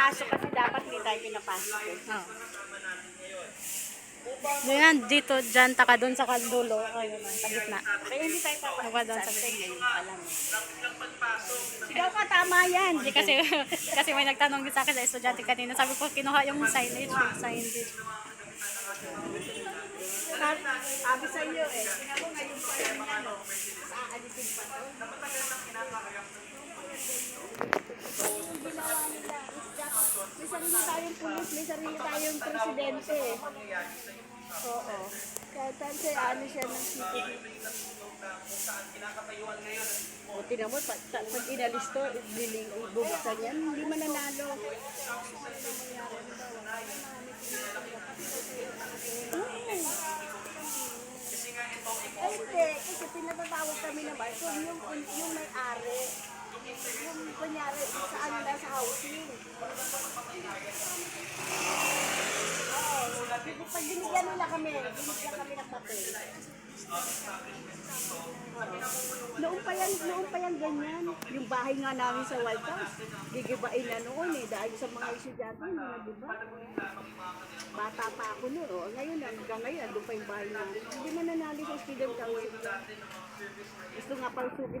pinapasok kasi dapat hindi tayo pinapasok. Oh. Yan, dito, dyan, taka doon sa kandulo. Ayun, sa gitna. Kaya hindi tayo Huwag papasok doon sa sa atin gitna. ngayon pa lang. Sigaw ka, tama yan. Hindi kasi, kasi may nagtanong din sa akin sa estudyante kanina. Sabi ko, kinuha yung signage. Sabi sa iyo eh, tingnan mo ngayon pa yan yan o. Aalisin pa to. May sarili tayong pulis, may sarili tayong presidente. Oo. Kahit saan siya, ano siya ng city. O, tingnan mo, pag inalis to, bubuksan yan, hindi mananalo. Ay, hindi. Kasi pinatatawag kami na ba? So, yung may-ari. Yung kunyari, sa ano na sa housing. Oo. Pag binigyan nila kami ng papel. Noon pa yan ganyan. Yung bahay nga namin sa White House, gigibain na noon eh, dahil sa mga estudyante, di ba? Bata pa ako noon. Oh. Ngayon, hanggang ngayon, doon pa yung bahay namin. Hindi man nanalo sa student council. Gusto nga pang sukin.